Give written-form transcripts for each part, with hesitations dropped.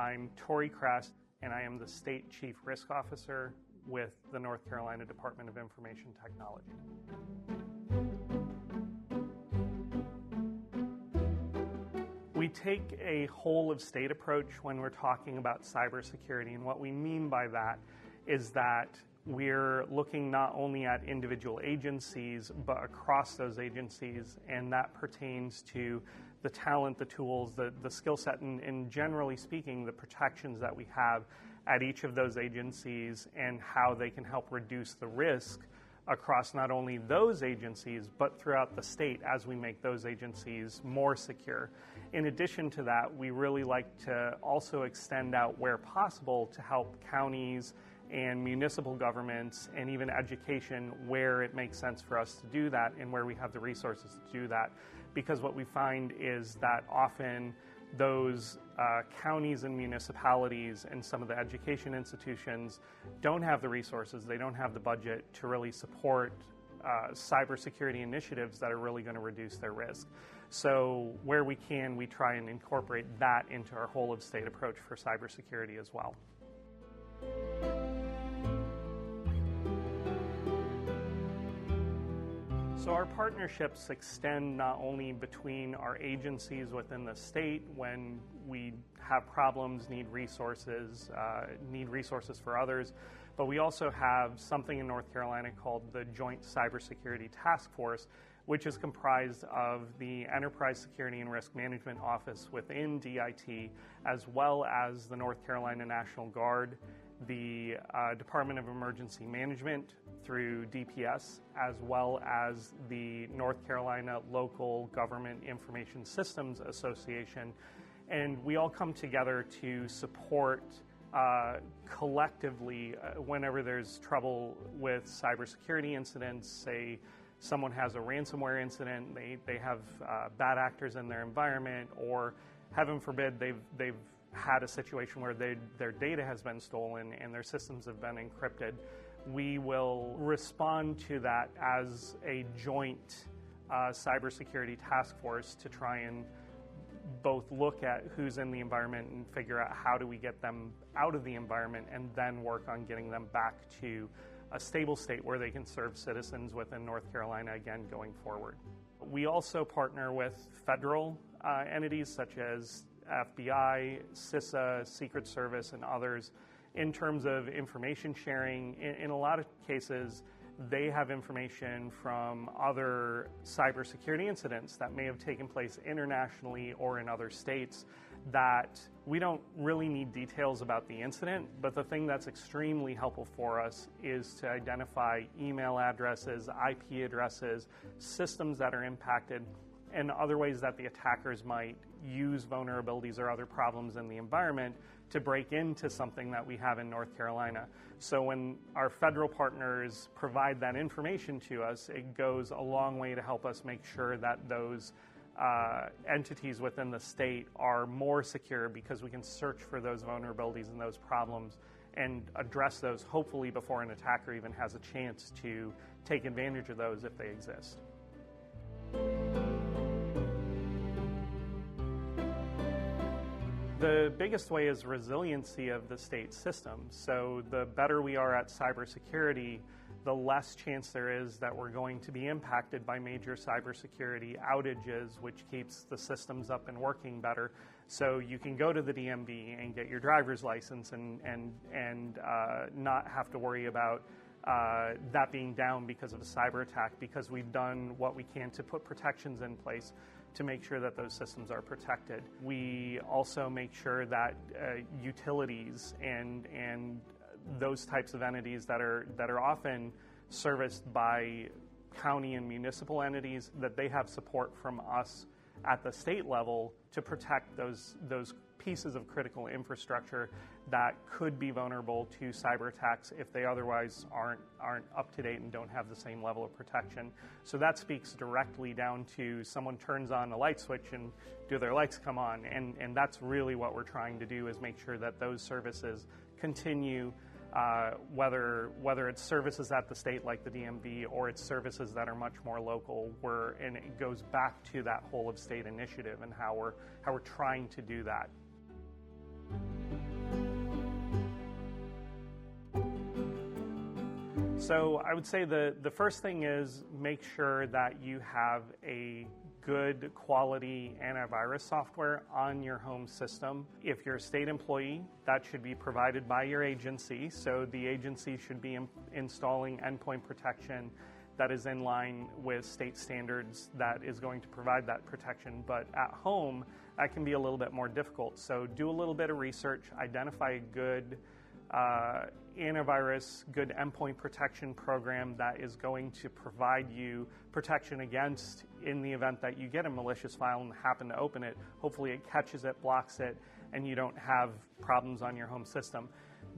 I'm Torry Crass, and I am the State Chief Risk Officer with the North Carolina Department of Information Technology. We take a whole-of-state approach when we're talking about cybersecurity, and what we mean by that is that we're looking not only at individual agencies, but across those agencies, and that pertains to the talent, the tools, the skill set, and generally speaking, the protections that we have at each of those agencies and how they can help reduce the risk across not only those agencies, but throughout the state as we make those agencies more secure. In addition to that, we really like to also extend out where possible to help counties and municipal governments and even education where it makes sense for us to do that and where we have the resources to do that. Because what we find is that often those counties and municipalities and some of the education institutions don't have the resources, they don't have the budget to really support cybersecurity initiatives that are really going to reduce their risk. So where we can, we try and incorporate that into our whole-of-state approach for cybersecurity as well. So our partnerships extend not only between our agencies within the state when we have problems, need resources for others, but we also have something in North Carolina called the Joint Cybersecurity Task Force, which is comprised of the Enterprise Security and Risk Management Office within DIT, as well as the North Carolina National Guard, the Department of Emergency Management through DPS, as well as the North Carolina Local Government Information Systems Association. And we all come together to support collectively whenever there's trouble with cybersecurity incidents. Say someone has a ransomware incident, they have bad actors in their environment, or heaven forbid they've had a situation where their data has been stolen and their systems have been encrypted. We will respond to that as a joint cybersecurity task force to try and both look at who's in the environment and figure out how do we get them out of the environment and then work on getting them back to a stable state where they can serve citizens within North Carolina again going forward. We also partner with federal entities such as FBI, CISA, Secret Service, and others in terms of information sharing. In a lot of cases, they have information from other cybersecurity incidents that may have taken place internationally or in other states that we don't really need details about the incident, but the thing that's extremely helpful for us is to identify email addresses, IP addresses, systems that are impacted, and other ways that the attackers might use vulnerabilities or other problems in the environment to break into something that we have in North Carolina. So when our federal partners provide that information to us, it goes a long way to help us make sure that those entities within the state are more secure, because we can search for those vulnerabilities and those problems and address those hopefully before an attacker even has a chance to take advantage of those if they exist. The biggest way is resiliency of the state system. So the better we are at cybersecurity, the less chance there is that we're going to be impacted by major cybersecurity outages, which keeps the systems up and working better. So you can go to the DMV and get your driver's license and not have to worry about that being down because of a cyber attack, because we've done what we can to put protections in place to make sure that those systems are protected. We also make sure that utilities and those types of entities that are often serviced by county and municipal entities, that they have support from us at the state level to protect those pieces of critical infrastructure that could be vulnerable to cyber attacks if they otherwise aren't up to date and don't have the same level of protection. So that speaks directly down to someone turns on a light switch and do their lights come on, and that's really what we're trying to do, is make sure that those services continue, whether it's services at the state like the DMV or it's services that are much more local, and it goes back to that whole of state initiative and how we're trying to do that. So I would say the first thing is make sure that you have a good quality antivirus software on your home system. If you're a state employee, that should be provided by your agency. So the agency should be installing endpoint protection that is in line with state standards that is going to provide that protection. But at home, that can be a little bit more difficult. So do a little bit of research, identify a good antivirus, good endpoint protection program that is going to provide you protection against, in the event that you get a malicious file and happen to open it, hopefully it catches it, blocks it, and you don't have problems on your home system.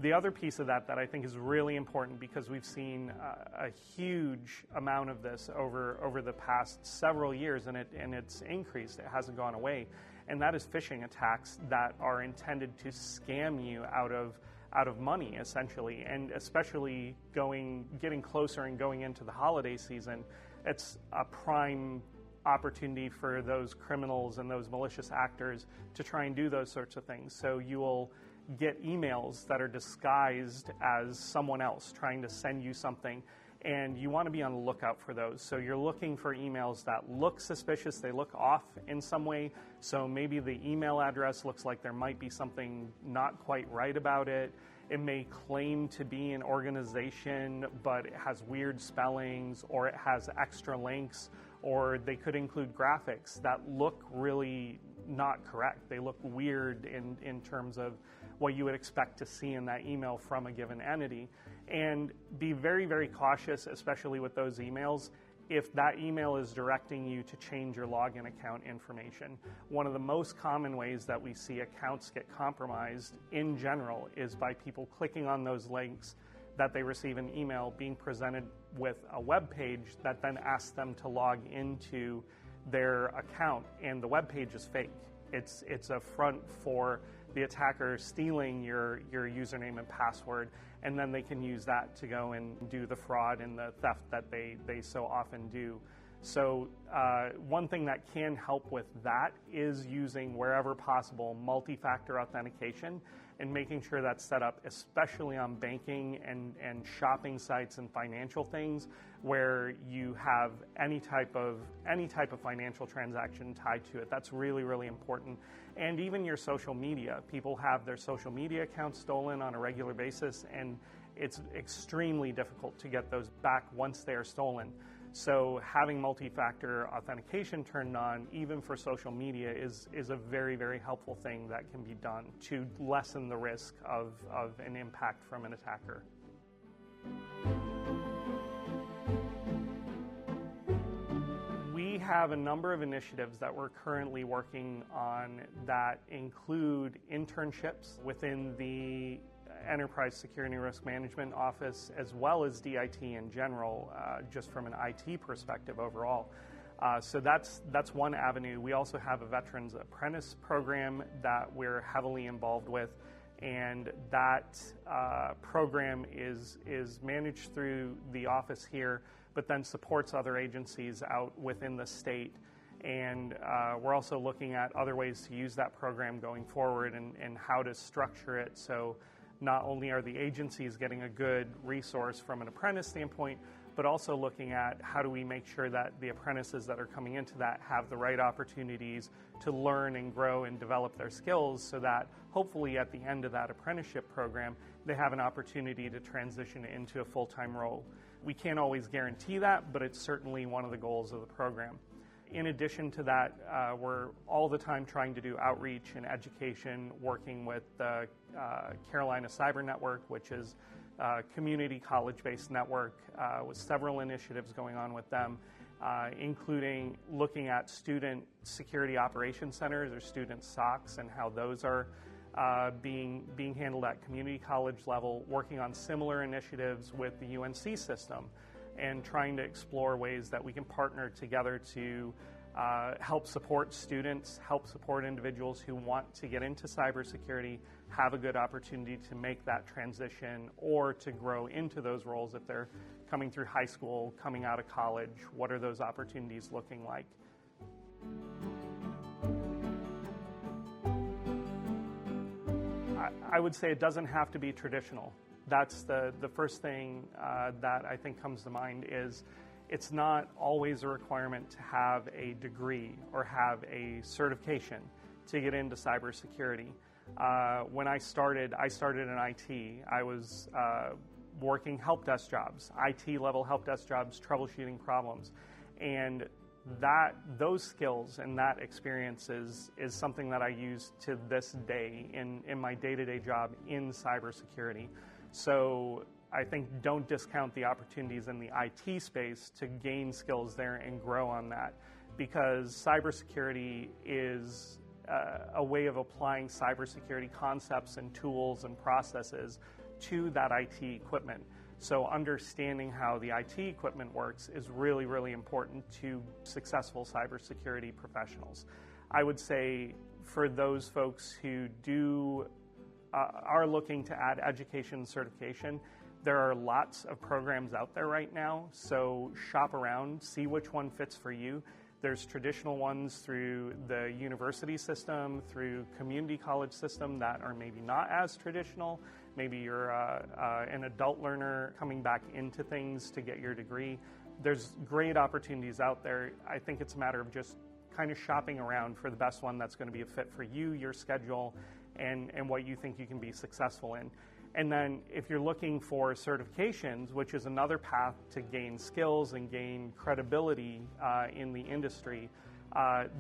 The other piece of that I think is really important, because we've seen a huge amount of this over the past several years, and it's increased, it hasn't gone away, and that is phishing attacks that are intended to scam you out of money, essentially, and especially getting closer and going into the holiday season, it's a prime opportunity for those criminals and those malicious actors to try and do those sorts of things. So you will get emails that are disguised as someone else trying to send you something, and you want to be on the lookout for those. So you're looking for emails that look suspicious, they look off in some way, so maybe the email address looks like there might be something not quite right about it. It may claim to be an organization, but it has weird spellings, or it has extra links, or they could include graphics that look really not correct. They look weird in terms of what you would expect to see in that email from a given entity. And be very, very cautious, especially with those emails, if that email is directing you to change your login account information. One of the most common ways that we see accounts get compromised in general is by people clicking on those links that they receive an email, being presented with a web page that then asks them to log into their account, and the web page is fake. It's a front for the attacker stealing your username and password, and then they can use that to go and do the fraud and the theft that they so often do. So one thing that can help with that is using, wherever possible, multi-factor authentication, and making sure that's set up, especially on banking and shopping sites and financial things, where you have any type of financial transaction tied to it. That's really, really important. And even your social media. People have their social media accounts stolen on a regular basis, and it's extremely difficult to get those back once they are stolen. So having multi-factor authentication turned on, even for social media, is a very, very helpful thing that can be done to lessen the risk of an impact from an attacker. We have a number of initiatives that we're currently working on that include internships within the Enterprise Security and Risk Management Office, as well as DIT in general, just from an IT perspective overall. So that's one avenue. We also have a Veterans Apprentice program that we're heavily involved with, and that program is managed through the office here, but then supports other agencies out within the state. And we're also looking at other ways to use that program going forward, and how to structure it so not only are the agencies getting a good resource from an apprentice standpoint, but also looking at how do we make sure that the apprentices that are coming into that have the right opportunities to learn and grow and develop their skills, so that hopefully at the end of that apprenticeship program, they have an opportunity to transition into a full-time role. We can't always guarantee that, but it's certainly one of the goals of the program. In addition to that, we're all the time trying to do outreach and education, working with the Carolina Cyber Network, which is a community college-based network with several initiatives going on with them, including looking at student security operations centers, or student SOCs, and how those are being handled at community college level, working on similar initiatives with the UNC system, and trying to explore ways that we can partner together to help support students, help support individuals who want to get into cybersecurity, have a good opportunity to make that transition, or to grow into those roles if they're coming through high school, coming out of college. What are those opportunities looking like? I would say it doesn't have to be traditional. That's the first thing that I think comes to mind is it's not always a requirement to have a degree or have a certification to get into cybersecurity. When I started in IT. I was working help desk jobs, IT level help desk jobs, troubleshooting problems, and those skills and that experience is something that I use to this day in my day-to-day job in cybersecurity. So I think don't discount the opportunities in the IT space to gain skills there and grow on that, because cybersecurity is a way of applying cybersecurity concepts and tools and processes to that IT equipment. So understanding how the IT equipment works is really, really important to successful cybersecurity professionals. I would say for those folks who are looking to add education and certification, there are lots of programs out there right now, so shop around, see which one fits for you. There's traditional ones through the university system, through community college system that are maybe not as traditional. Maybe you're an adult learner coming back into things to get your degree. There's great opportunities out there. I think it's a matter of just kind of shopping around for the best one that's going to be a fit for you, your schedule, and what you think you can be successful in. And then if you're looking for certifications, which is another path to gain skills and gain credibility in the industry,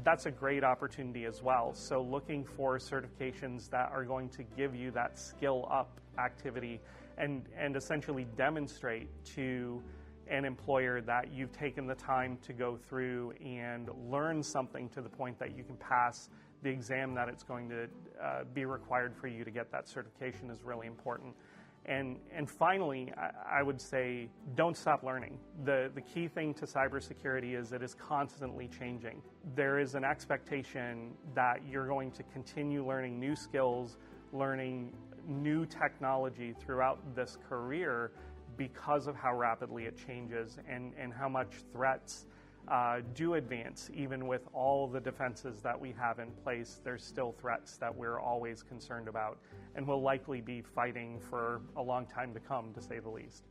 that's a great opportunity as well. So looking for certifications that are going to give you that skill up activity and essentially demonstrate to an employer that you've taken the time to go through and learn something to the point that you can pass the exam that it's going to be required for you to get that certification is really important. And finally, I would say don't stop learning. The key thing to cybersecurity is it is constantly changing. There is an expectation that you're going to continue learning new skills, learning new technology throughout this career because of how rapidly it changes and how much threats do advance. Even with all the defenses that we have in place, there's still threats that we're always concerned about and will likely be fighting for a long time to come, to say the least.